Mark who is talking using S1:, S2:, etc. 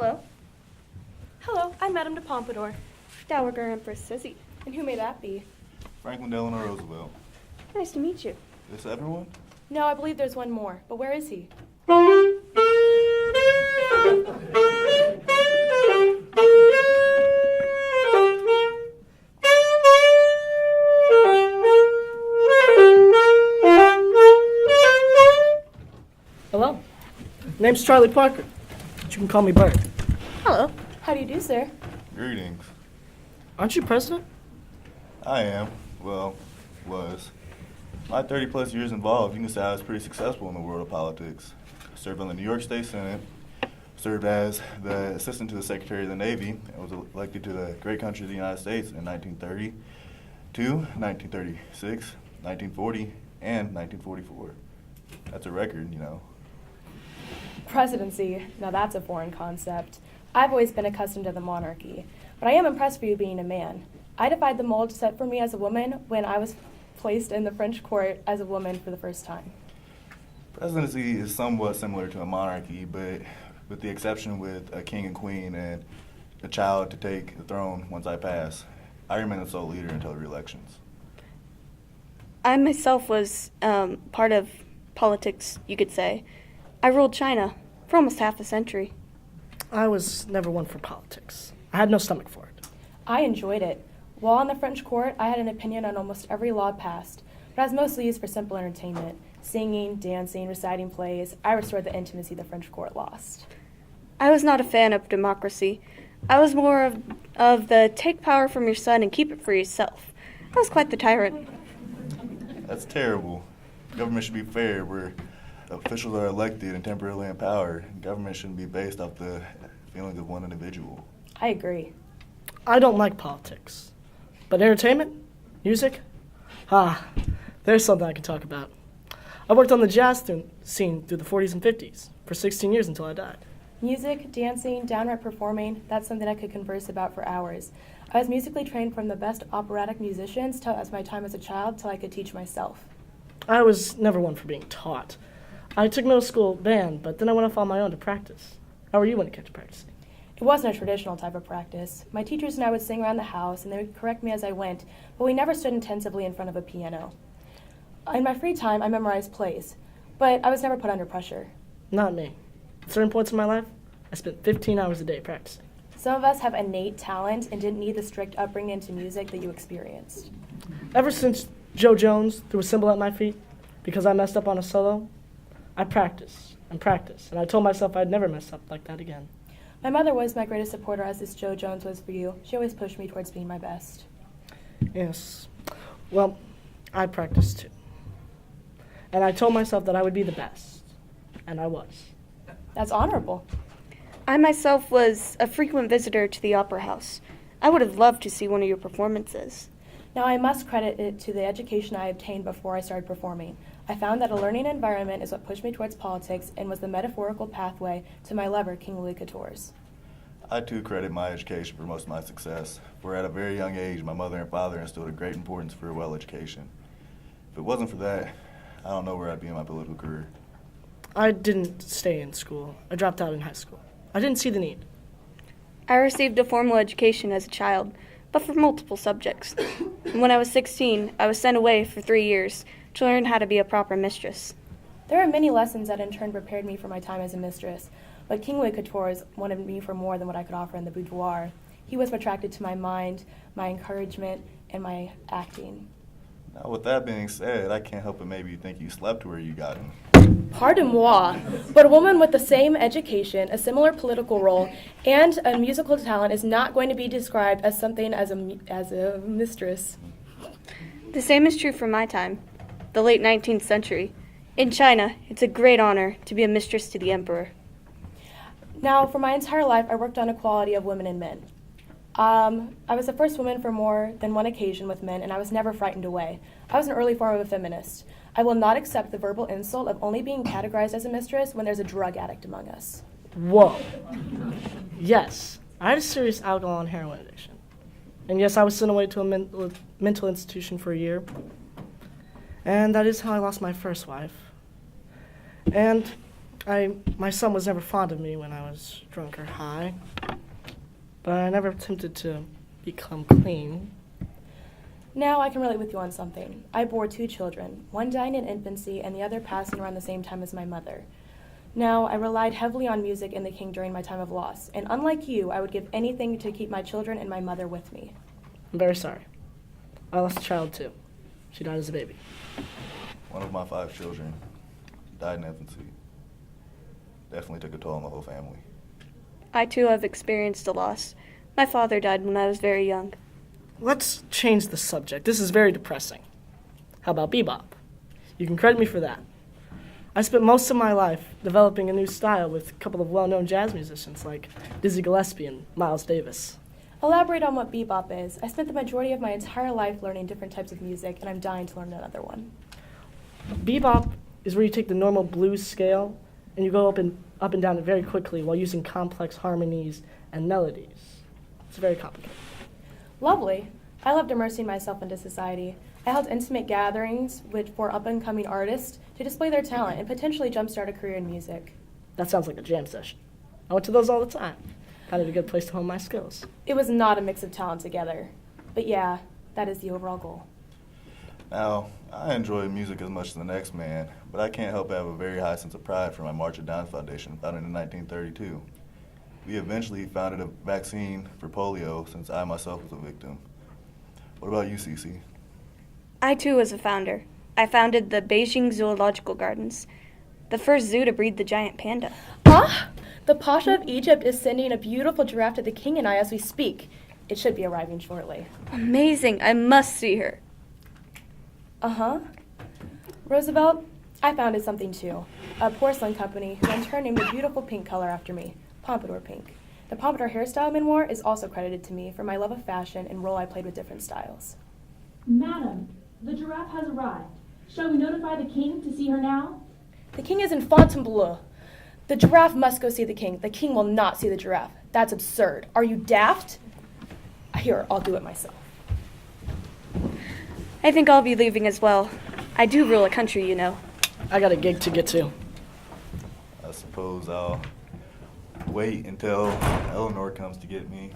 S1: Hello.
S2: Hello, I'm Madame de Pompadour.
S1: Dowager Empress Cixi.
S2: And who may that be?
S3: Franklin Delano Roosevelt.
S1: Nice to meet you.
S3: Is everyone?
S2: No, I believe there's one more, but where is he?
S4: Hello. Name's Charlie Parker, but you can call me Bert.
S1: Hello.
S2: How do you do, sir?
S3: Greetings.
S4: Aren't you president?
S3: I am. Well, was. My 30 plus years involved, you can say I was pretty successful in the world of politics. Served on the New York State Senate, served as the assistant to the Secretary of the Navy, and was elected to the great country of the United States in 1930, 1936, 1940, and 1944. That's a record, you know.
S2: Presidency. Now that's a foreign concept. I've always been accustomed to the monarchy, but I am impressed for you being a man. I defied the mold set for me as a woman when I was placed in the French court as a woman for the first time.
S3: Presidency is somewhat similar to a monarchy, but with the exception with a king and queen and a child to take the throne once I pass. I remain the sole leader until the elections.
S1: I myself was part of politics, you could say. I ruled China for almost half a century.
S4: I was never one for politics. I had no stomach for it.
S2: I enjoyed it. While on the French court, I had an opinion on almost every law passed, but I was mostly used for simple entertainment. Singing, dancing, reciting plays, I restored the intimacy the French court lost.
S1: I was not a fan of democracy. I was more of the take power from your son and keep it for yourself. I was quite the tyrant.
S3: That's terrible. Government should be fair, where officials are elected and temporarily in power. Government shouldn't be based off the feelings of one individual.
S2: I agree.
S4: I don't like politics. But entertainment? Music? There's something I can talk about. I worked on the jazz scene through the 40s and 50s for 16 years until I died.
S2: Music, dancing, downright performing, that's something I could converse about for hours. I was musically trained from the best operatic musicians as my time as a child till I could teach myself.
S4: I was never one for being taught. I took middle school band, but then I went off on my own to practice. How were you when it came to practicing?
S2: It wasn't a traditional type of practice. My teachers and I would sing around the house, and they would correct me as I went, but we never stood intensively in front of a piano. In my free time, I memorized plays, but I was never put under pressure.
S4: Not me. At certain points in my life, I spent 15 hours a day practicing.
S2: Some of us have innate talent and didn't need the strict upbringing into music that you experienced.
S4: Ever since Joe Jones threw a cymbal at my feet because I messed up on a solo, I practiced and practiced, and I told myself I'd never mess up like that again.
S2: My mother was my greatest supporter, as this Joe Jones was for you. She always pushed me towards being my best.
S4: Yes. Well, I practiced too. And I told myself that I would be the best. And I was.
S2: That's honorable.
S1: I myself was a frequent visitor to the Opera House. I would have loved to see one of your performances.
S2: Now, I must credit it to the education I obtained before I started performing. I found that a learning environment is what pushed me towards politics and was the metaphorical pathway to my lover, King Louis XIV's.
S3: I too credit my education for most of my success, for at a very young age, my mother and father instilled a great importance for a well education. If it wasn't for that, I don't know where I'd be in my political career.
S4: I didn't stay in school. I dropped out in high school. I didn't see the need.
S1: I received a formal education as a child, but for multiple subjects. When I was 16, I was sent away for 3 years to learn how to be a proper mistress.
S2: There are many lessons that in turn prepared me for my time as a mistress, but King Louis XIV wanted me for more than what I could offer in the boudoir. He was attracted to my mind, my encouragement, and my acting.
S3: Now, with that being said, I can't help but maybe think you slept where you got him.
S2: Pardon-moi, but a woman with the same education, a similar political role, and a musical talent is not going to be described as something as a mistress.
S1: The same is true for my time, the late 19th century. In China, it's a great honor to be a mistress to the emperor.
S2: Now, for my entire life, I worked on equality of women and men. I was the first woman for more than one occasion with men, and I was never frightened away. I was an early form of a feminist. I will not accept the verbal insult of only being categorized as a mistress when there's a drug addict among us.
S4: Whoa. Yes, I had a serious alcohol and heroin addiction. And yes, I was sent away to a mental institution for a year. And that is how I lost my first wife. And My son was never fond of me when I was drunk or high, but I never attempted to become clean.
S2: Now I can relate with you on something. I bore 2 children, one dying in infancy and the other passing around the same time as my mother. Now, I relied heavily on music and the King during my time of loss, and unlike you, I would give anything to keep my children and my mother with me.
S4: I'm very sorry. I lost a child too. She died as a baby.
S3: One of my 5 children died in infancy. Definitely took a toll on the whole family.
S1: I too have experienced a loss. My father died when I was very young.
S4: Let's change the subject. This is very depressing. How about bebop? You can credit me for that. I spent most of my life developing a new style with a couple of well-known jazz musicians like Dizzy Gillespie and Miles Davis.
S2: Elaborate on what bebop is. I spent the majority of my entire life learning different types of music, and I'm dying to learn another one.
S4: Bebop is where you take the normal blues scale and you go up and down it very quickly while using complex harmonies and melodies. It's very complicated.
S2: Lovely. I loved immersing myself into society. I held intimate gatherings for up-and-coming artists to display their talent and potentially jumpstart a career in music.
S4: That sounds like a jam session. I went to those all the time. Kind of a good place to hone my skills.
S2: It was not a mix of talent together. But yeah, that is the overall goal.
S3: Now, I enjoy music as much as the next man, but I can't help but have a very high sense of pride for my March of Dimes Foundation, founded in 1932. We eventually founded a vaccine for polio since I myself was a victim. What about you, Cixi?
S1: I too was a founder. I founded the Beijing Zoological Gardens, the first zoo to breed the giant panda.
S2: Ah! The Pasha of Egypt is sending a beautiful giraffe to the King and I as we speak. It should be arriving shortly.
S1: Amazing, I must see her.
S2: Uh-huh. Roosevelt, I founded something too. A porcelain company who in turn named a beautiful pink color after me, Pompadour pink. The Pompadour hairstyle men wore is also credited to me for my love of fashion and role I played with different styles.
S5: Madam, the giraffe has arrived. Shall we notify the King to see her now?
S2: The King is in Fontainebleau. The giraffe must go see the King. The King will not see the giraffe. That's absurd. Are you daft? Here, I'll do it myself.
S1: I think I'll be leaving as well. I do rule a country, you know.
S4: I got a gig to get to.
S3: I suppose I'll wait until Eleanor comes to get me.